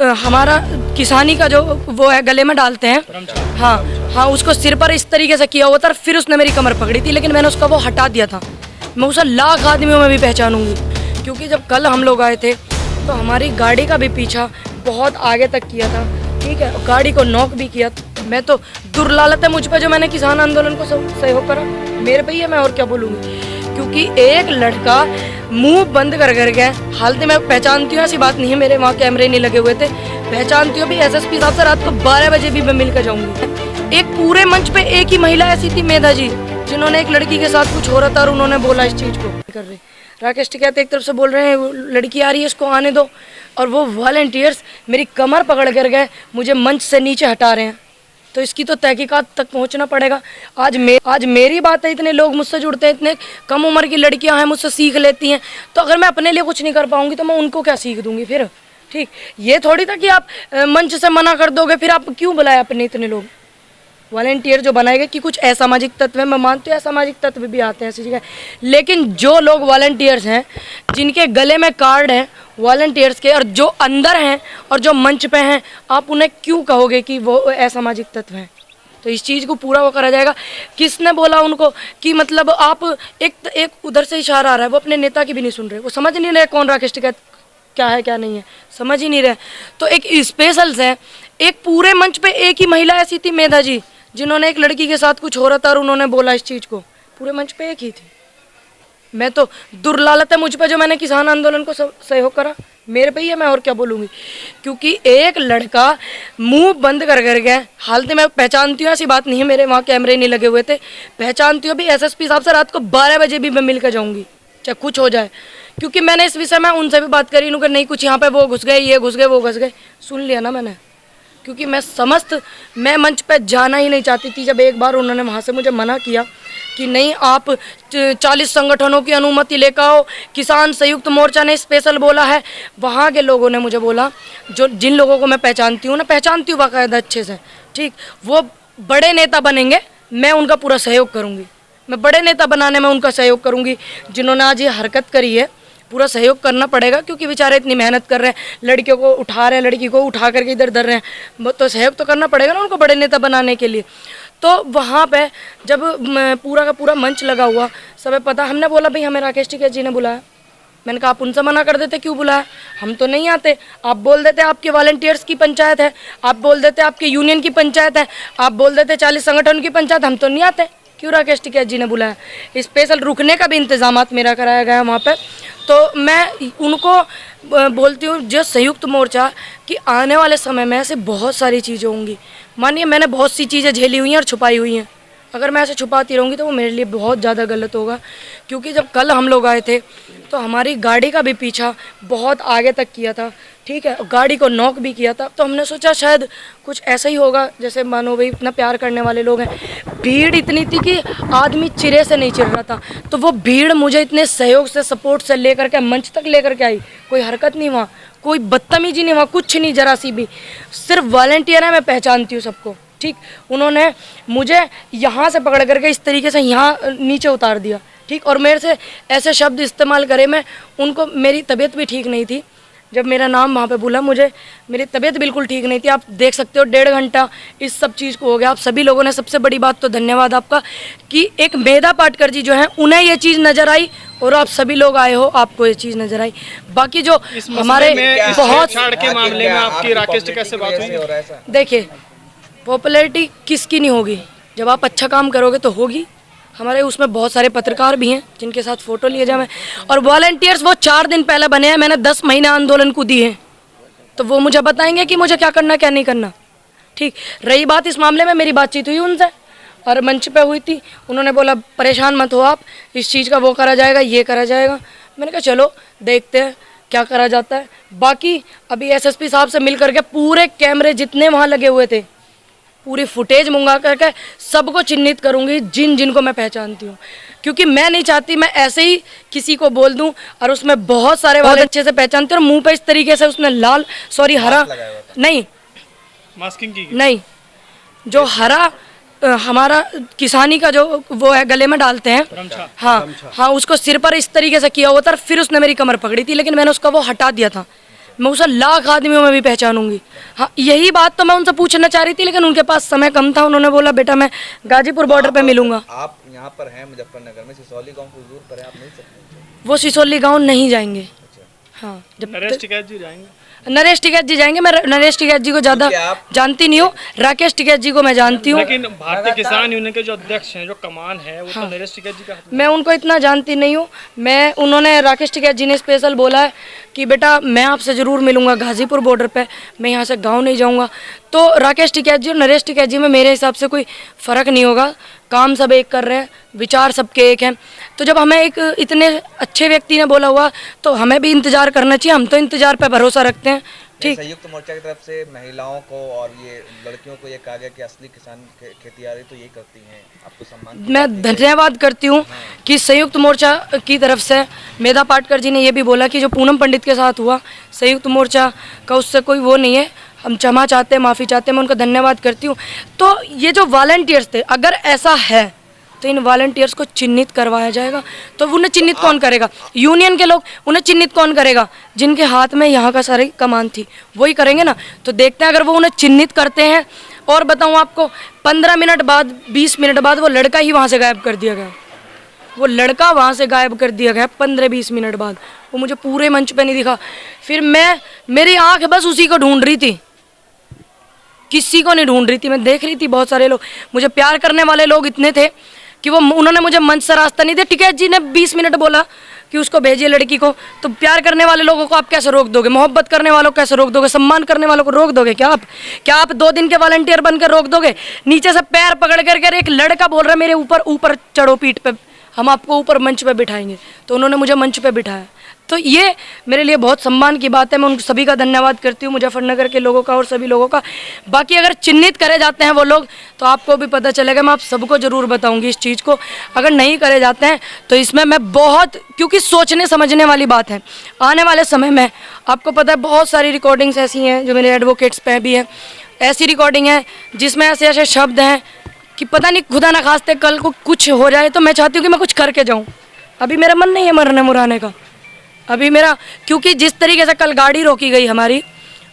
हमारा किसानी का जो वो है गले में डालते हैं, हाँ हाँ, उसको सिर पर इस तरीके से किया हुआ था। फिर उसने मेरी कमर पकड़ी थी, लेकिन मैंने उसका वो हटा दिया था। मैं उसे लाख आदमियों में भी पहचानूंगी, क्योंकि जब कल हम लोग आए थे तो हमारी गाड़ी का भी पीछा बहुत आगे तक किया था, ठीक है, गाड़ी को नॉक भी किया। मैं तो दुर्लालत है मुझ पर जो मैंने किसान आंदोलन को सहयोग करा, मेरे पे ही है, मैं और क्या बोलूँगी। क्योंकि एक लड़का मुंह बंद कर गया, हालत मैं पहचानती हूँ, ऐसी बात नहीं है, मेरे वहाँ कैमरे नहीं लगे हुए थे, पहचानती हूँ भी एसएसपी साहब से रात को 12 बजे भी मैं मिल कर जाऊँगी। एक पूरे मंच पे एक ही महिला ऐसी थी, मेधा जी, जिन्होंने एक लड़की के साथ कुछ हो रहा था और उन्होंने बोला इस चीज़ को कर रहे। राकेश टिकैत एक तरफ से बोल रहे हैं लड़की आ रही है, इसको आने दो, और वो वॉलंटियर्स मेरी कमर पकड़ कर गए, मुझे मंच से नीचे हटा रहे हैं। तो इसकी तो तहकीकात तक पहुंचना पड़ेगा। आज मेरी बात है, इतने लोग मुझसे जुड़ते हैं, इतने कम उम्र की लड़कियां हैं, मुझसे सीख लेती हैं, तो अगर मैं अपने लिए कुछ नहीं कर पाऊंगी तो मैं उनको क्या सीख दूंगी फिर। ठीक, ये थोड़ी था कि आप मंच से मना कर दोगे, फिर आप क्यों बुलाए अपने इतने लोग वॉलंटियर जो बनाए गए कि कुछ असामाजिक तत्व है। मैं मानती हूँ असामाजिक तत्व भी आते हैं ऐसी जगह, लेकिन जो लोग वॉलंटियर्स हैं, जिनके गले में कार्ड हैं वॉलंटियर्स के, और जो अंदर हैं और जो मंच पे हैं, आप उन्हें क्यों कहोगे कि वो असामाजिक तत्व हैं? तो इस चीज़ को पूरा वो करा जाएगा। किसने बोला उनको कि मतलब आप एक उधर से इशारा आ रहा है, वो अपने नेता की भी नहीं सुन रहे, वो समझ नहीं रहे कौन राकेश टिकैत क्या है क्या नहीं है, समझ ही नहीं रहे। तो एक स्पेशल्स है, एक पूरे मंच पे एक ही महिला ऐसी थी, मेधा जी, जिन्होंने एक लड़की के साथ कुछ हो रहा था और उन्होंने बोला इस चीज़ को, पूरे मंच पे एक ही थी। मैं तो दुर्लालत है मुझ पर जो मैंने किसान आंदोलन को सहयोग करा, मेरे पे ही है, मैं और क्या बोलूँगी। क्योंकि एक लड़का मुंह बंद कर गया, हालत मैं पहचानती हूँ, ऐसी बात नहीं है, मेरे वहाँ कैमरे नहीं लगे हुए थे, पहचानती हूँ भी एसएसपी साहब से रात को 12 बजे भी मैं मिल कर जाऊँगी, चाहे कुछ हो जाए। क्योंकि मैंने इस विषय में उनसे भी बात करी कि नहीं कुछ यहाँ पे वो घुस गए, ये घुस गए, वो घुस गए, सुन लिया ना मैंने। क्योंकि मैं मंच पे जाना ही नहीं चाहती थी। जब एक बार उन्होंने वहाँ से मुझे मना किया कि नहीं आप 40 संगठनों की अनुमति लेकर आओ, किसान संयुक्त मोर्चा ने स्पेशल बोला है, वहाँ के लोगों ने मुझे बोला, जो जिन लोगों को मैं पहचानती हूँ बाकायदा अच्छे से, ठीक, वो बड़े नेता बनेंगे, मैं उनका पूरा सहयोग करूँगी, मैं बड़े नेता बनाने में उनका सहयोग करूँगी। जिन्होंने आज ये हरकत करी है, पूरा सहयोग करना पड़ेगा, क्योंकि बेचारे इतनी मेहनत कर रहे हैं, लड़कियों को उठा रहे हैं, लड़की को उठा करके इधर धर रहे हैं, तो सहयोग तो करना पड़ेगा ना उनको बड़े नेता बनाने के लिए। तो वहाँ पे जब पूरा का पूरा मंच लगा हुआ, सबे पता, हमने बोला भाई हमें राकेश टिकैत जी ने बुलाया। मैंने कहा आप उनसे मना कर देते, क्यों बुलाया, हम तो नहीं आते। आप बोल देते आपके वॉलंटियर्स की पंचायत है, आप बोल देते आपके यूनियन की पंचायत है, आप बोल देते 40 संगठन की पंचायत, हम तो नहीं आते, क्यों राकेश टिकैत जी ने बुलाया। स्पेशल रुकने का भी इंतजाम मेरा कराया गया वहाँ पर। तो मैं उनको बोलती हूँ जो संयुक्त मोर्चा कि आने वाले समय में ऐसे बहुत सारी चीज़ें होंगी। मानिए मैंने बहुत सी चीज़ें झेली हुई हैं और छुपाई हुई हैं, अगर मैं ऐसे छुपाती रहूँगी तो वो मेरे लिए बहुत ज़्यादा गलत होगा। क्योंकि जब कल हम लोग आए थे तो हमारी गाड़ी का भी पीछा बहुत आगे तक किया था, ठीक है, गाड़ी को नॉक भी किया था। तो हमने सोचा शायद कुछ ऐसा ही होगा, जैसे मानो भाई इतना प्यार करने वाले लोग हैं। भीड़ इतनी थी कि आदमी चिरे से नहीं चिर रहा था, तो वो भीड़ मुझे इतने सहयोग से, सपोर्ट से लेकर के मंच तक लेकर के आई। कोई हरकत नहीं वहाँ, कोई बदतमीजी नहीं वहाँ, कुछ नहीं, जरा सी भी। सिर्फ वॉलंटियर है, मैं पहचानती हूँ सबको, ठीक। उन्होंने मुझे यहाँ से पकड़ करके इस तरीके से यहाँ नीचे उतार दिया, ठीक, और मेरे से ऐसे शब्द इस्तेमाल करे। मैं उनको, मेरी तबीयत भी ठीक नहीं थी, जब मेरा नाम वहाँ पे बोला, मुझे मेरी तबीयत बिल्कुल ठीक नहीं थी। आप देख सकते हो 1.5 घंटा इस सब चीज़ को हो गया। आप सभी लोगों ने, सबसे बड़ी बात तो धन्यवाद आपका कि एक मेधा पाटकर जी जो है उन्हें ये चीज़ नज़र आई और आप सभी लोग आए हो, आपको ये चीज़ नज़र आई। बाकी जो हमारे बहुत छाड़ के मामले में आपकी राकेश टिकैत से बात हुई, देखिए पॉपुलैरिटी किसकी नहीं होगी, जब आप अच्छा काम करोगे तो होगी। हमारे उसमें बहुत सारे पत्रकार भी हैं जिनके साथ फ़ोटो लिए जाए, और वॉलंटियर्स वो 4 दिन पहले बने हैं, मैंने 10 महीने आंदोलन को दिए हैं, तो वो मुझे बताएंगे कि मुझे क्या करना क्या नहीं करना, ठीक। रही बात इस मामले में, मेरी बातचीत हुई उनसे और मंच पे हुई थी, उन्होंने बोला परेशान मत हो आप, इस चीज़ का वो करा जाएगा, ये करा जाएगा। मैंने कहा चलो देखते हैं क्या करा जाता है। बाकी अभी एसएसपी साहब से मिल करके पूरे कैमरे जितने वहाँ लगे हुए थे, पूरी फुटेज मंगा करके सबको चिन्हित करूंगी, जिन जिनको मैं पहचानती हूँ। क्योंकि मैं नहीं चाहती मैं ऐसे ही किसी को बोल दूं, और उसमें बहुत सारे वाले अच्छे से पहचानते हैं, और मुंह पे इस तरीके से उसने हरा नहीं, मास्किंग की नहीं, जो हरा हमारा किसानी का जो वो है गले में डालते हैं, हाँ हाँ, उसको सिर पर इस तरीके से किया हुआ था। फिर उसने मेरी कमर पकड़ी थी, लेकिन मैंने उसका वो हटा दिया था। मैं उसे लाख आदमियों में भी पहचानूंगी। हाँ, यही बात तो मैं उनसे पूछना चाह रही थी, लेकिन उनके पास समय कम था। उन्होंने बोला बेटा मैं गाजीपुर बॉर्डर पे मिलूंगा। आप यहाँ पर हैं मुजफ्फरनगर में, सिसौली गांव कुछ दूर पर है, आप मिल सकते हैं। वो सिसोली गांव नहीं जाएंगे। हाँ, जब नरेश टिकैत जी जाएंगे। नरेश टिकैत जी जाएंगे। मैं नरेश टिकैत जी को ज़्यादा जानती नहीं हूँ, राकेश टिकैत जी को मैं जानती हूँ। लेकिन भारतीय किसान यूनियन के जो अध्यक्ष हैं, जो कमान है, वो तो नरेश टिकैत जी का हाथ में। मैं उनको इतना जानती नहीं हूँ। उन्होंने राकेश टिकैत जी ने स्पेशल बोला है कि बेटा मैं आपसे ज़रूर मिलूंगा गाजीपुर बॉर्डर पे, मैं यहाँ से गांव नहीं जाऊँगा। तो राकेश टिकैत जी और नरेश टिकैत जी में मेरे हिसाब से कोई फ़र्क नहीं होगा। काम सब एक कर रहे हैं, विचार सबके एक हैं। तो जब हमें एक इतने अच्छे व्यक्ति ने बोला हुआ तो हमें भी इंतज़ार करना चाहिए। हम तो इंतज़ार पे भरोसा रखते हैं। ठीक, संयुक्त मोर्चा की तरफ से महिलाओं को और ये लड़कियों को ये कहा गया कि असली किसान खेती आ रही तो ये करती हैं, आपको सम्मान। मैं धन्यवाद करती हूँ कि संयुक्त मोर्चा की तरफ से मेधा पाटकर जी ने ये भी बोला कि जो पूनम पंडित के साथ हुआ, संयुक्त मोर्चा का उससे कोई वो नहीं है, हम क्षमा चाहते हैं, माफ़ी चाहते हैं। मैं उनका धन्यवाद करती हूँ। तो ये जो वॉलंटियर्स थे, अगर ऐसा है तो इन वॉलंटियर्स को चिन्हित करवाया जाएगा। तो उन्हें चिन्हित कौन करेगा? यूनियन के लोग। उन्हें चिन्हित कौन करेगा? जिनके हाथ में यहाँ का सारी कमान थी, वही करेंगे ना। तो देखते हैं अगर वो उन्हें चिन्हित करते हैं। और बताऊँ आपको, 15 मिनट बाद, 20 मिनट बाद वो लड़का ही वहाँ से गायब कर दिया गया। वो लड़का वहाँ से गायब कर दिया गया 15-20 मिनट बाद। वो मुझे पूरे मंच पे नहीं दिखा। फिर मेरी आँख बस उसी को ढूंढ रही थी, किसी को नहीं ढूंढ रही थी। मैं देख रही थी बहुत सारे लोग, मुझे प्यार करने वाले लोग इतने थे कि उन्होंने मुझे मंच से रास्ता नहीं दिया। टिकैत जी ने 20 मिनट बोला कि उसको भेजिए लड़की को। तो प्यार करने वाले लोगों को आप कैसे रोक दोगे? मोहब्बत करने वालों को कैसे रोक दोगे? सम्मान करने वालों को रोक दोगे क्या आप 2 दिन के वॉलंटियर बनकर रोक दोगे? नीचे से पैर पकड़ कर एक लड़का बोल रहा है मेरे ऊपर चढ़ो पीठ पे, हम आपको ऊपर मंच पे बिठाएंगे। तो उन्होंने मुझे मंच पे बिठाया। तो ये मेरे लिए बहुत सम्मान की बात है। मैं उन सभी का धन्यवाद करती हूँ, मुजफ्फरनगर के लोगों का और सभी लोगों का। बाकी अगर चिन्हित करे जाते हैं वो लोग तो आपको भी पता चलेगा। मैं आप सबको ज़रूर बताऊंगी इस चीज़ को। अगर नहीं करे जाते हैं तो इसमें मैं बहुत, क्योंकि सोचने समझने वाली बात है। आने वाले समय में आपको पता है बहुत सारी रिकॉर्डिंग्स ऐसी हैं जो मेरे एडवोकेट्स पे भी है। ऐसी रिकॉर्डिंग है जिसमें ऐसे ऐसे शब्द हैं कि पता नहीं खुदा न खास्ते कल को कुछ हो जाए तो मैं चाहती हूँ कि मैं कुछ करके जाऊँ। अभी मेरा मन नहीं है मरने मुराने का। अभी मेरा, क्योंकि जिस तरीके से कल गाड़ी रोकी गई हमारी,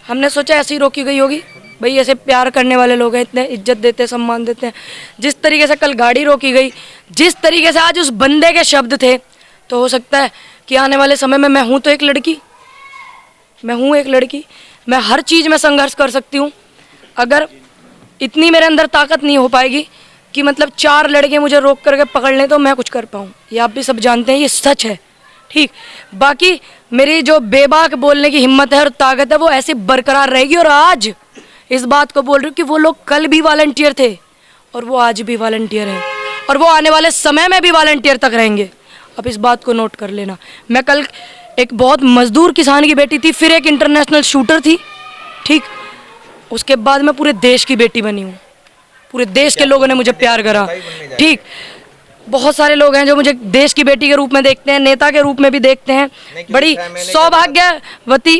हमने सोचा ऐसे ही रोकी गई होगी भाई, ऐसे प्यार करने वाले लोग हैं, इतने इज्जत देते हैं, सम्मान देते हैं। जिस तरीके से कल गाड़ी रोकी गई, जिस तरीके से आज उस बंदे के शब्द थे, तो हो सकता है कि आने वाले समय में मैं हूँ एक लड़की, मैं हर चीज़ में संघर्ष कर सकती हूँ। अगर इतनी मेरे अंदर ताकत नहीं हो पाएगी कि मतलब 4 लड़के मुझे रोक करके पकड़ लें तो मैं कुछ कर पाऊँ। ये आप भी सब जानते हैं, ये सच है। ठीक, बाकी मेरी जो बेबाक बोलने की हिम्मत है और ताकत है वो ऐसे बरकरार रहेगी। और आज इस बात को बोल रही हूँ कि वो लोग कल भी वॉलंटियर थे और वो आज भी वॉलंटियर हैं और वो आने वाले समय में भी वॉलंटियर तक रहेंगे। अब इस बात को नोट कर लेना। मैं कल एक बहुत मजदूर किसान की बेटी थी, फिर एक इंटरनेशनल शूटर थी। ठीक, उसके बाद मैं पूरे देश की बेटी बनी हूँ। पूरे देश के लोगों ने मुझे प्यार करा। ठीक, बहुत सारे लोग हैं जो मुझे देश की बेटी के रूप में देखते हैं, नेता के रूप में भी देखते हैं। बड़ी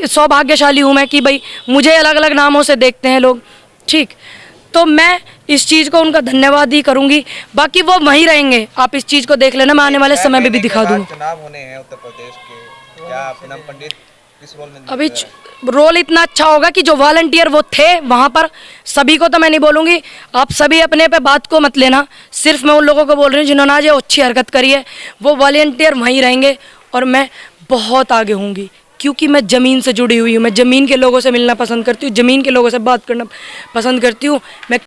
सौभाग्यशाली हूँ मैं कि भाई मुझे अलग अलग नामों से देखते हैं लोग। ठीक, तो मैं इस चीज़ को उनका धन्यवाद ही करूँगी। बाकी वो वहीं रहेंगे, आप इस चीज़ को देख लेना, मैं आने वाले समय में भी दिखा दूँगा। चुनाव होने हैं उत्तर प्रदेश के, क्या पूनम पंडित किस रोल में? अभी रोल इतना अच्छा होगा कि जो वॉलंटियर वो थे वहाँ पर, सभी को तो मैं नहीं बोलूँगी, आप सभी अपने पे बात को मत लेना। सिर्फ मैं उन लोगों को बोल रही हूँ जिन्होंने आज ये अच्छी हरकत करी है, वो वॉलंटियर वहीं रहेंगे और मैं बहुत आगे होंगी क्योंकि मैं ज़मीन से जुड़ी हुई हूँ। मैं ज़मीन के लोगों से मिलना पसंद करती हूँ, ज़मीन के लोगों से बात करना पसंद करती हूँ। मैं